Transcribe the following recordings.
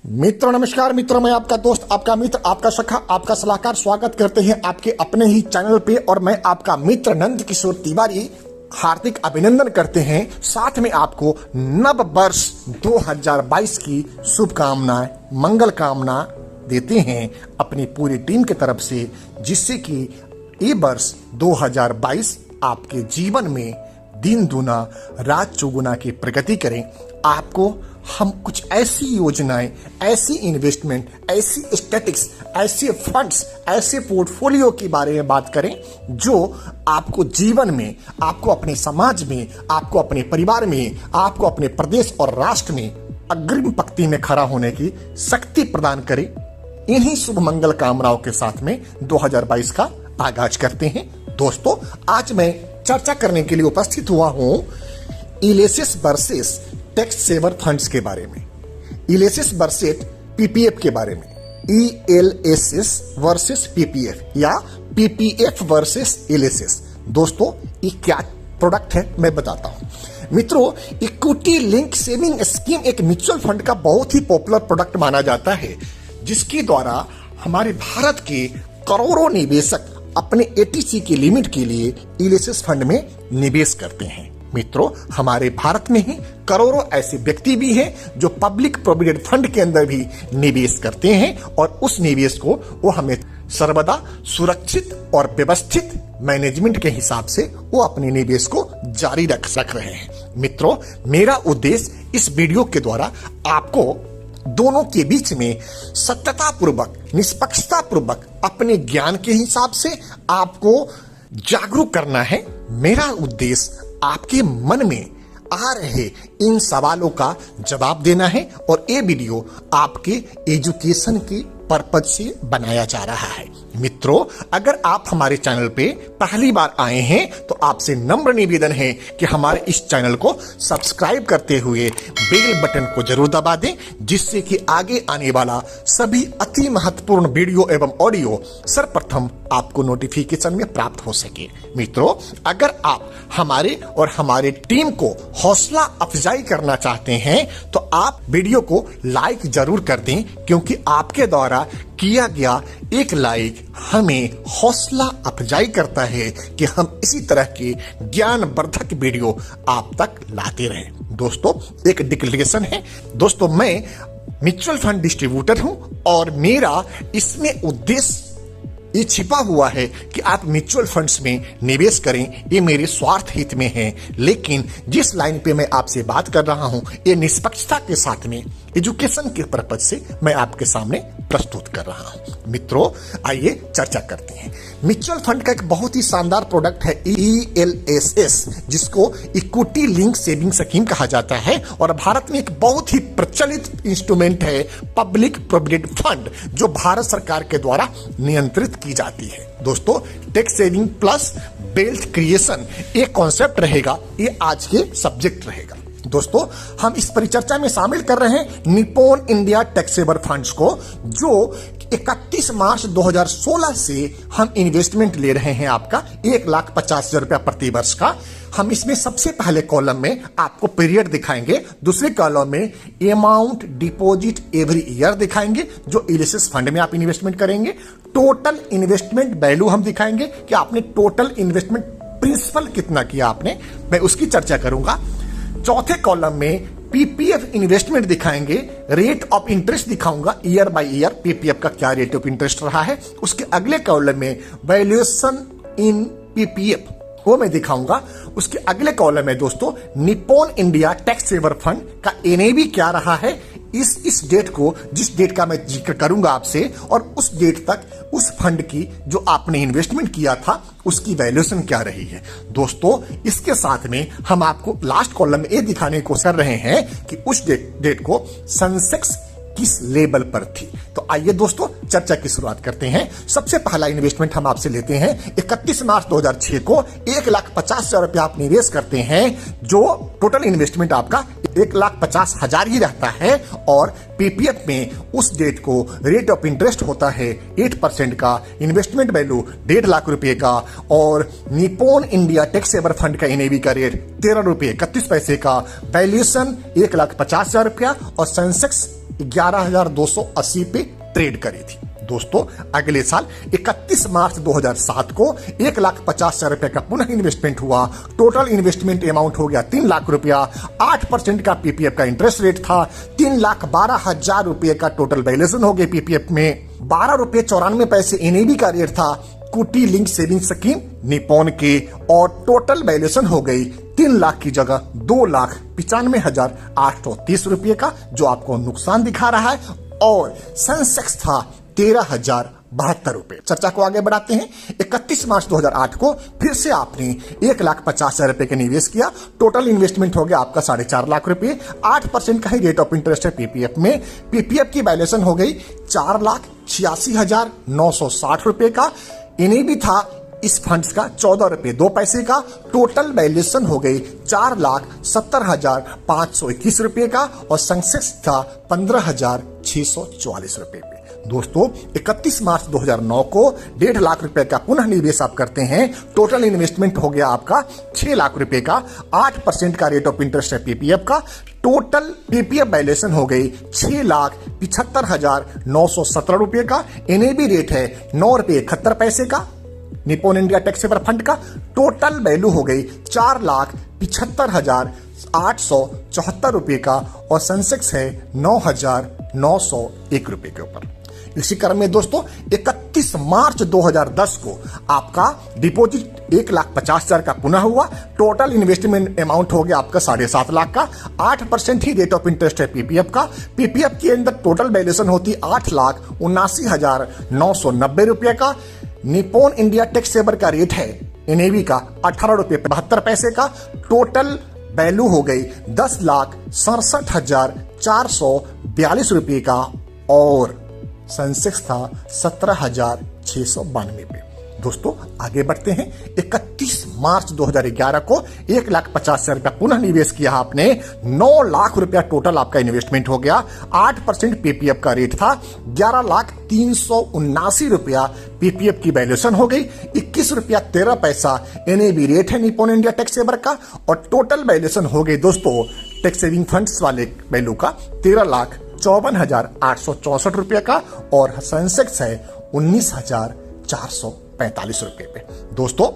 मित्रों नमस्कार। मित्रों, मैं आपका दोस्त, आपका मित्र, आपका सखा, आपका सलाहकार स्वागत करते हैं आपके अपने ही चैनल पे। और मैं आपका मित्र नंद किशोर तिवारी हार्दिक अभिनंदन करते हैं, साथ में आपको नव वर्ष 2022 की शुभकामनाएं, मंगल कामना देते हैं अपनी पूरी टीम की तरफ से, जिससे कि ये वर्ष 2022 आपके जीवन में दिन दूना रात चौगुना की प्रगति करें। आपको हम कुछ ऐसी योजनाएं, ऐसी इन्वेस्टमेंट, ऐसी स्टैटिक्स, ऐसे फंड्स, ऐसे पोर्टफोलियो के बारे में बात करें जो आपको जीवन में, आपको अपने समाज में, आपको अपने परिवार में, आपको अपने प्रदेश और राष्ट्र में अग्रिम पंक्ति में खड़ा होने की शक्ति प्रदान करे। इन्हीं शुभ मंगल कामनाओं के साथ में 2022 का आगाज करते हैं। दोस्तों, आज मैं चर्चा करने के लिए उपस्थित हुआ हूं इलेसिस वर्सेस टैक्स सेवर फंड्स के बारे में, इलेसिस वर्सेस पीपीएफ के बारे में, ELSS वर्सेस पीपीएफ या पीपीएफ वर्सेस इलेसिस। दोस्तों, ये क्या प्रोडक्ट है मैं बताता हूं। मित्रों, इक्विटी लिंक सेविंग स्कीम एक म्यूचुअल फंड का बहुत ही पॉपुलर प्रोडक्ट माना जाता है, जिसके द्वारा हमारे भारत के करोड़ों निवेशक अपने ATC की लिमिट के लिए इलेसिस फंड में निवेश करते हैं। मित्रों, हमारे भारत में ही करोड़ों ऐसे व्यक्ति भी हैं जो पब्लिक प्रोविडेंट फंड के अंदर भी निवेश करते हैं और उस निवेश को वो हमें सर्वदा सुरक्षित और व्यवस्थित मैनेजमेंट के हिसाब से वो अपने निवेश को जारी रख रहे हैं। मित्रों, मेरा उद्देश्य इस वीडियो के द्वारा आपको दोनों के बीच में सत्यता पूर्वक, निष्पक्षता पूर्वक अपने ज्ञान के हिसाब से आपको जागरूक करना है। मेरा उद्देश्य आपके मन में आ रहे इन सवालों का जवाब देना है और ये वीडियो आपके एजुकेशन के पर्पज से बनाया जा रहा है। मित्रों, अगर आप हमारे चैनल पे पहली बार आए हैं तो आपसे नम्र निवेदन है कि हमारे इस चैनल को सब्सक्राइब करते हुए बेल बटन को जरूर दबा दें, जिससे कि आगे आने वाला सभी अति महत्वपूर्ण वीडियो एवं ऑडियो सर्वप्रथम आपको नोटिफिकेशन में प्राप्त हो सके। मित्रों, अगर आप हमारे और हमारे टीम को हौसला अफजाई करना चाहते हैं तो आप वीडियो को लाइक जरूर कर दें, क्योंकि आपके द्वारा किया गया एक लाइक हमें हौसला अफजाई करता है कि हम इसी तरह के ज्ञानवर्धक वीडियो आप तक लाते रहें। दोस्तों, एक डिक्लेरेशन है। दोस्तों, मैं म्यूचुअल फंड डिस्ट्रीब्यूटर हूं और मेरा इसमें उद्देश्य ये छिपा हुआ है कि आप म्यूचुअल फंड्स में निवेश करें, ये मेरे स्वार्थ हित में है। लेकिन जिस लाइन पे मैं आपसे बात कर रहा हूं, ये निष्पक्षता के साथ में एजुकेशन के पर्पज से मैं आपके सामने प्रस्तुत कर रहा हूं। मित्रों, आइए चर्चा करते हैं। म्यूचुअल फंड का एक बहुत ही शानदार प्रोडक्ट है ELSS, जिसको इक्विटी लिंक सेविंग स्कीम कहा जाता है और भारत में एक बहुत ही प्रचलित इंस्ट्रूमेंट है, पब्लिक प्रोविडेंट फंड, जो भारत सरकार के द्वारा नियंत्रित की जाती है। दोस्तों, tax saving plus wealth creation एक कॉन्सेप्ट रहेगा, ये आज के सब्जेक्ट रहेगा। दोस्तों, हम इस परिचर्चा में शामिल कर रहे हैं Nippon India tax saver funds को, जो 31 मार्च 2016 से हम इन्वेस्टमेंट ले रहे हैं आपका 1,50,000 रुपया प्रति वर्ष का। हम इसमें सबसे पहले कॉलम में आपको पीरियड दिखाएंगे, दूसरे कॉलम में अमाउंट डिपॉजिट एवरी ईयर दिखाएंगे जो इलेसिस फंड में आप इन्वेस्टमेंट करेंगे, टोटल इन्वेस्टमेंट वैल्यू हम दिखाएंगे कि आपने टोटल इन्वेस्टमेंट प्रिंसिपल कितना किया आपने, मैं उसकी चर्चा करूंगा। चौथे कॉलम में पीपीएफ इन्वेस्टमेंट दिखाएंगे, रेट ऑफ इंटरेस्ट दिखाऊंगा, ईयर बाय ईयर पीपीएफ का क्या रेट ऑफ इंटरेस्ट रहा है। उसके अगले कॉलम में वैल्यूएशन इन पीपीएफ वो मैं दिखाऊंगा। उसके अगले कॉलम में दोस्तों Nippon India tax saver fund का एनएवी क्या रहा है, इस डेट को, जिस डेट का मैं जिक्र करूंगा आपसे, और उस डेट तक उस फंड की जो आपने इन्वेस्टमेंट किया था उसकी वैल्यूएशन क्या रही है। दोस्तों, इसके साथ में हम आपको लास्ट कॉलम में ये दिखाने की कोशिश कर रहे हैं कि उस डेट को सेंसेक्स किस लेवल पर थी। तो आइए दोस्तों चर्चा की शुरुआत करते हैं। सबसे पहला इन्वेस्टमेंट हम आपसे लेते हैं 31 मार्च 2006 को 1,50,000 रुपया आप निवेश करते हैं, जो टोटल इन्वेस्टमेंट आपका 1,50,000 ही रहता है और पीपीएफ में उस डेट को रेट ऑफ इंटरेस्ट होता है 8% का, इन्वेस्टमेंट वैल्यू 1.5 लाख रुपए का और Nippon India tax saver fund का एनएवी का रेट 13 रुपये 31 पैसे का, वैल्यूएशन 1,50,000 रुपया और सेंसेक्स 11,280 पे ट्रेड करी थी। दोस्तों अगले साल 31 मार्च 2007 को 1,50,000 रुपए का पुनः इन्वेस्टमेंट हुआ। टोटल इन्वेस्टमेंट अमाउंट हो गया 3 लाख रुपया। 8% का पीपीएफ का इंटरेस्ट रेट था। 3,12,000 रुपए का टोटल वैल्यूएशन हो गई पीपीएफ में। 12 रुपए 94 पैसे एनएबी का रेट था कुटी लिंक सेविंग स्कीम निपॉन के, और टोटल वैल्यूएशन हो गई 3 लाख की जगह 2,95,830 रुपए का, जो आपको नुकसान दिखा रहा है। और सेंसेक्स था 13,072 रुपए। चर्चा को आगे बढ़ाते हैं। 31 मार्च 2008 को फिर से आपने 1,50,000 रुपए का निवेश किया। टोटल इन्वेस्टमेंट हो गया आपका 4.5 लाख रुपए। 8% का ही रेट ऑफ इंटरेस्ट है पीपीएफ में। पीपीएफ की वैल्यूएशन हो गई 4,86,960 रुपए का। एनएबी था इस फंड्स का 14 रुपए 2 पैसे का। टोटल वैल्यूएशन हो गई 4,70,521 रुपए का, और सेंसेक्स था 15,644 रुपए पे। दोस्तों 31 मार्च 2009 को 1.5 लाख रुपए का पुनः निवेश आप करते हैं। टोटल इन्वेस्टमेंट हो गया आपका 6 लाख रुपए का। 8% का रेट ऑफ इंटरेस्ट है पीपीएफ का। टोटल पीपीएफ वैल्यूएशन हो गई 6,75,917 रुपए का। एनएबी रेट है 9 रुपए 71 पैसे का Nippon India tax saver fund का। टोटल वैल्यू हो गई 4,75,874 रुपए का, और सेंसेक्स है 9,901 रुपए के ऊपर। इसी क्रम में दोस्तों 31 मार्च 2010 को आपका डिपॉजिट 1,50,000 का पुनः हुआ। टोटल इन्वेस्टमेंट अमाउंट हो गया आपका 7.5 लाख का। 8% ही रेट ऑफ इंटरेस्ट है पीपीएफ का। पीपीएफ के अंदर टोटल वैल्यूएशन होती 8,79,990 रुपए का। निपॉन इंडिया टैक्स सेवर का रेट है एनएवी का 18 रुपए 72 पैसे का। टोटल वैल्यू हो गई 10,67,442 रुपए का, और सेंसेक्स था 17,692 पे। दोस्तों आगे बढ़ते हैं। 31 मार्च 2011 को 1,50,000 रुपया पुनः निवेश किया आपने। 9 लाख रुपया टोटल आपका इन्वेस्टमेंट हो गया। 8% पीपीएफ का रेट था। 11,379 रुपया पीपीएफ की वैल्यूएशन हो गई। 21 रुपया 13 पैसा एनएबी रेट है निपॉन इंडिया टैक्स सेवर का, और टोटल वैल्यूएशन हो गई दोस्तों टैक्स सेविंग फंड्स वाले वैल्यू का 13,54,864 रुपये का, और सेंसेक्स है 19,445 रुपए पे। दोस्तों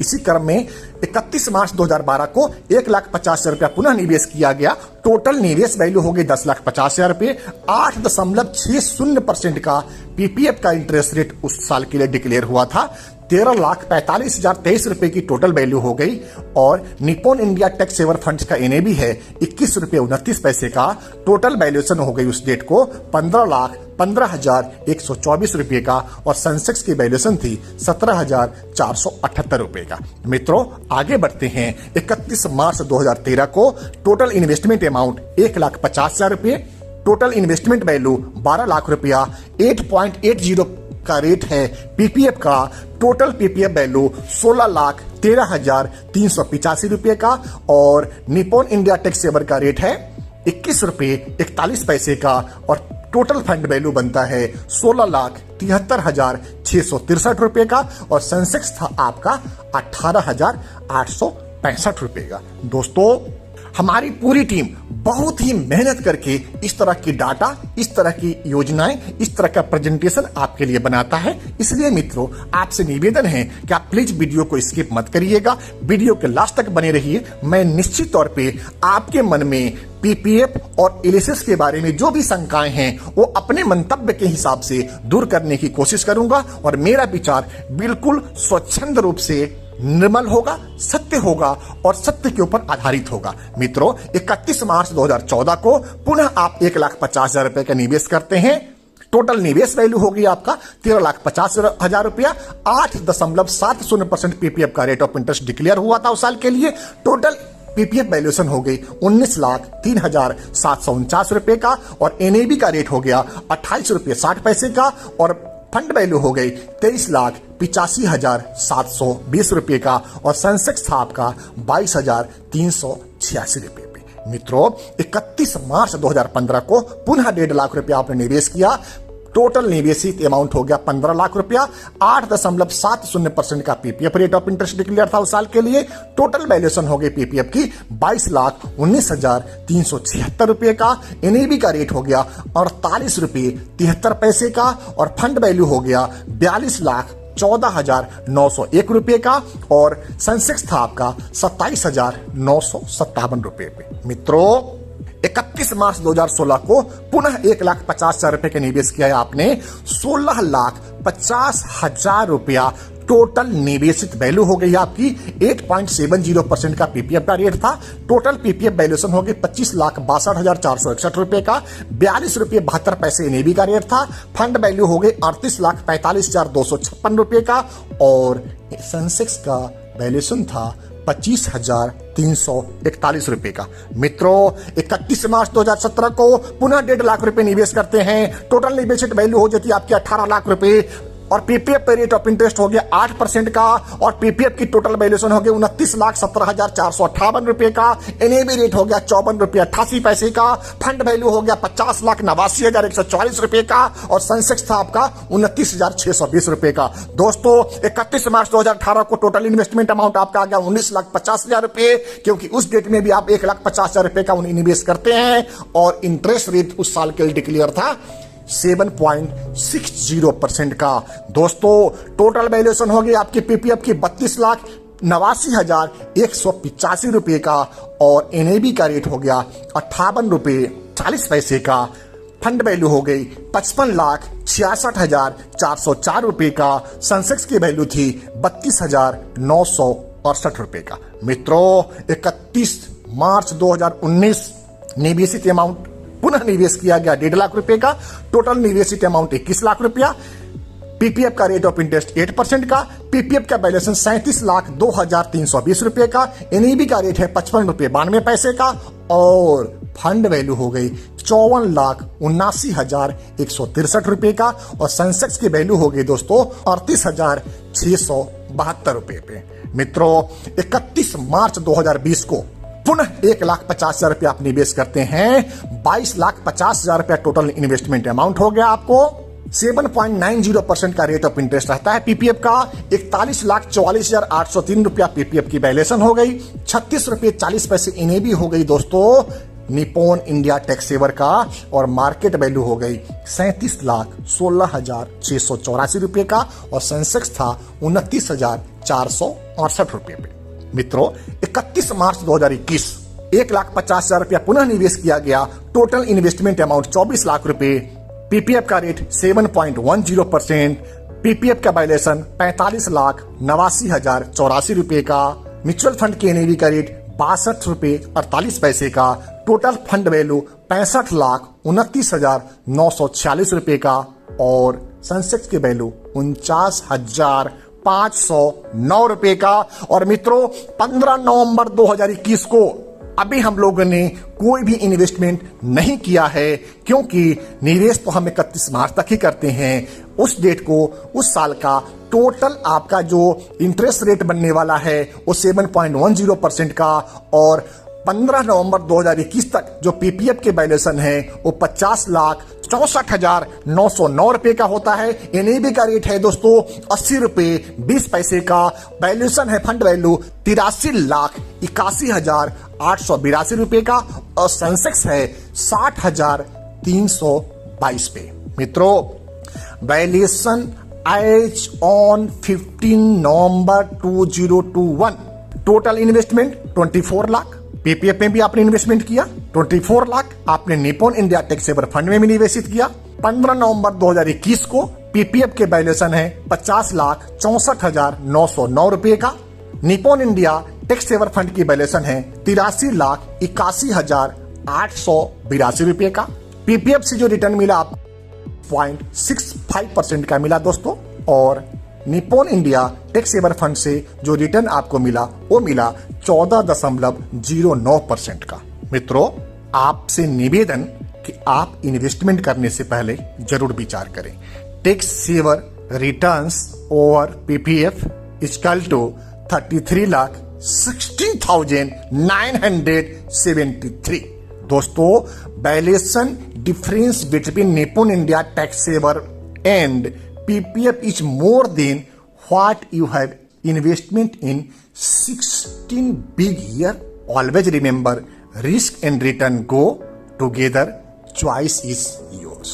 इसी क्रम में 31 मार्च 2012 को 1,50,000 रुपया पुनः निवेश किया गया। टोटल निवेश वैल्यू हो गई 10,50,000 रुपए। 8.60% का पीपीएफ का इंटरेस्ट रेट उस साल के लिए डिक्लेयर हुआ था। 13,45,023 रुपए की टोटल वैल्यू हो गई, और Nippon India tax saver funds का एनएबी है 21 रुपए 29 पैसे का। टोटल वैल्यूएशन हो गई उस डेट को 15,15,124 रुपए का, और सेंसेक्स की वैल्यूएशन थी 17,478 रुपए का। मित्रों आगे बढ़ते हैं। 31 मार्च 2013 को टोटल इन्वेस्टमेंट अमाउंट 1,50,000 रुपए। टोटल इन्वेस्टमेंट वैल्यू 12 लाख रुपया। 8.80 का रेट है पीपीएफ का। टोटल पीपीएफ वैल्यू 16,13,385 रुपए का, और निपॉन इंडिया टैक्स सेवर का रेट है 21 रुपए 41 पैसे का, और टोटल फंड वैल्यू बनता है 16,73,663 रुपए का, और सेंसेक्स था आपका 18,865 रुपए का। दोस्तों हमारी पूरी टीम बहुत ही मेहनत करके इस तरह की डाटा, इस तरह की योजनाएं, इस तरह का प्रेजेंटेशन आपके लिए बनाता है। इसलिए मित्रों आपसे निवेदन है कि आप प्लीज वीडियो को स्किप मत करिएगा, वीडियो के लास्ट तक बने रहिए। मैं निश्चित तौर पे आपके मन में पीपीएफ और एलएसएस के बारे में जो भी शंकाएं हैं वो अपने मंतव्य के हिसाब से दूर करने की कोशिश करूंगा, और मेरा विचार बिल्कुल स्वच्छंद रूप से निर्मल होगा, सत्य होगा, और सत्य के ऊपर आधारित होगा। मित्रों 31 मार्च 2014 को पुनः आप 1,50,000 रुपए का निवेश करते हैं। टोटल निवेश वैल्यू होगी आपका 13,50,000 रुपया। 8.70% पीपीएफ का रेट ऑफ इंटरेस्ट डिक्लेयर हुआ था उस साल के लिए। टोटल पीपीएफ वैल्यूएशन हो गई 19,03,749 रुपए का, और एनएबी का रेट हो गया 28 रुपये 60 पैसे का, और फंड वैल्यू हो गई 23,85,720 रुपए का, और सेंसेक्स था आपका 22,386 रुपए पे। मित्रों 31 मार्च 2015 को पुनः 1.5 लाख रुपया आपने निवेश किया। टोटल निवेशित अमाउंट हो गया 15 लाख रुपया। 8.70% का PPF rate of interest declare था उस साल के लिए। टोटल वैल्यूएशन हो गई पीपीएफ की 22,19,376 रुपए का। एनएबी का रेट हो गया 48 रुपये 73 पैसे का और फंड वैल्यू हो गया 42,14,901 रुपए का और सेंसेक्स था आपका 27,957 रुपए पे। मित्रों 31 मार्च 2016 को पुनः 1,50,000 रुपए के निवेश किया है आपने। 16,50,000 रुपया टोटल निवेशित वैल्यू हो गई आपकी। 8.70% का पीपीएफ का रेट था। टोटल पीपीएफ वैल्यूएशन हो गई 25,62,461 रुपए का। 42 रुपये 72 पैसे एनएबी का रेट था। फंड वैल्यू हो गई 38,45,256 रुपए का और सेंसेक्स का वैल्यूएशन था 25,341 रुपए का। मित्रों 31 मार्च 2017 को पुनः 1.5 लाख रुपए निवेश करते हैं। टोटल निवेशित वैल्यू हो जाती है आपकी 18 लाख रुपए और पीपीएफ पे रेट ऑफ इंटरेस्ट हो गया 8% का और पीपीएफ की टोटल वैल्यूएशन हो गया 29,17,458 रुपए का। एनएबी रेट हो गया 54 रुपये 88 पैसे का। फंड वैल्यू हो गया 50,89,144 रुपए का और सेंसेक्स था आपका 29,620 रुपए का। दोस्तों 31 मार्च 2018 को टोटल इन्वेस्टमेंट अमाउंट आपका आ गया 19,50,000 रुपए, क्योंकि उस डेट में भी आप 1,50,000 रुपए का निवेश करते हैं और इंटरेस्ट रेट उस साल के लिए डिक्लेयर था 7.60% का। दोस्तों टोटल वैल्यूएशन हो गई आपकी पीपीएफ की 32,89,185 रुपए का और एनएबी का रेट हो गया 58 रुपये 40 पैसे का। फंड वैल्यू हो गई 55,66,404 रुपए का। सेंसेक्स की वैल्यू थी 32,968 रुपए का। मित्रों 31 मार्च 2019 निवेशित अमाउंट पुनः निवेश किया गया 1.5 लाख रुपए का। टोटल निवेशित अमाउंट 21 लाख रुपया। पीपीएफ का रेट ऑफ इंटरेस्ट 8% का। पीपीएफ का वैल्यूएशन 37,02,320 रुपए का। एनईबी का रेट है 55 रुपये 92 पैसे का और फंड वैल्यू हो गई 54,79,163 रुपए का और सेंसेक्स की वैल्यू हो गई दोस्तों 38,672 रुपए पे। मित्रों 31 मार्च 2020 को पुनः 1,50,000 रुपया आप निवेश करते हैं। 22,50,000 रुपया टोटल इन्वेस्टमेंट अमाउंट हो गया आपको। 7.90% का रेट ऑफ इंटरेस्ट रहता है पीपीएफ का। 41,44,803 रुपया पीपीएफ की वैल्यूएशन हो गई। 36 रुपये 40 पैसे एनएबी हो गई दोस्तों निप्पॉन इंडिया टैक्स सेवर का और मार्केट वैल्यू हो गई 37,16,684 रुपये का और सेंसेक्स था 29,468 रुपये पे। मित्रों 31 मार्च 2021 1,50,000 रुपया पुनः निवेश किया गया। टोटल इन्वेस्टमेंट अमाउंट 24 लाख रुपए। पीपीएफ का रेट 7.10%। पीपीएफ का वैल्यूएशन 45,89,084 रुपए का। म्यूचुअल फंड के एनएवी का रेट 62 रुपये 48 पैसे का। टोटल फंड वैल्यू 65,29,946 रुपए का और सेंसेक्स की वैल्यू 49,509 रुपए का। और मित्रों 15 नवंबर 2021 को अभी हम लोगों ने कोई भी इन्वेस्टमेंट नहीं किया है, क्योंकि निवेश तो हम 31 मार्च तक ही करते हैं। उस डेट को उस साल का टोटल आपका जो इंटरेस्ट रेट बनने वाला है वो 7.10% का और 15 नवंबर 2021 तक जो पीपीएफ के वैल्यूएशन है वो 50,64,909 रुपए का होता है। एनएबी का रेट है दोस्तों 80 रुपये 20 पैसे का। वैल्यूएशन है फंड वैल्यू 83,81,882 रुपए का और सेंसेक्स है 60,322 पे। मित्रों valuation as on 15 November 2021 total investment 24 lakh. PPF में भी आपने इन्वेस्टमेंट किया 24 लाख। आपने Nippon India tax saver fund में भी निवेशित किया। 15 नवंबर 2021 को पीपीएफ के वैल्यूएशन है 50,64,909 रुपए का। Nippon India tax saver fund की वैल्यूएशन है 83,81,882 रुपए का। पीपीएफ से जो रिटर्न मिला आप 0.65% का मिला दोस्तों और Nippon India tax saver fund से जो रिटर्न आपको मिला वो मिला 14.09% का। मित्रों आपसे निवेदन कि आप इन्वेस्टमेंट करने से पहले जरूर विचार करें। Tax saver returns over PPF equal to 33,16,973। दोस्तों, valuation difference between Nippon India tax saver and PPF is more than what you have investment in 16 big year. Always remember, risk and return go together, choice is yours.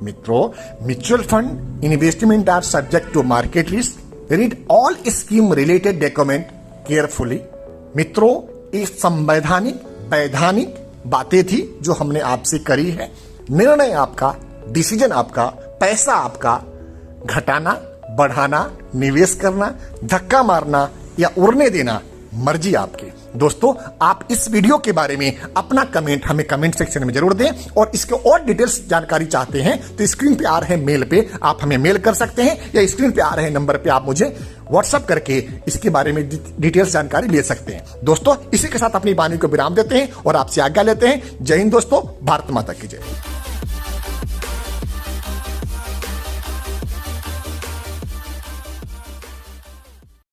मित्रों, mutual fund investment are subject to market risk. Read all scheme related document carefully. मित्रों, एक संवैधानिक वैधानिक बातें थी जो हमने आपसे करी है. निर्णय आपका, डिसीजन आपका, पैसा आपका, घटाना, बढ़ाना, निवेश करना, धक्का मारना या उड़ने देना, मर्जी आपकी. दोस्तों, आप इस वीडियो के बारे में अपना कमेंट हमें कमेंट सेक्शन में जरूर दें, और इसके और डिटेल्स जानकारी चाहते हैं तो स्क्रीन पे आ रहे मेल पे आप हमें मेल कर सकते हैं, या स्क्रीन पे आ रहे नंबर पे आप मुझे व्हाट्सएप करके इसके बारे में डिटेल्स जानकारी ले सकते हैं. दोस्तों, इसी के साथ अपनी वाणी को विराम देते हैं और आपसे आज्ञा लेते हैं. जय हिंद दोस्तों, भारत माता की जय.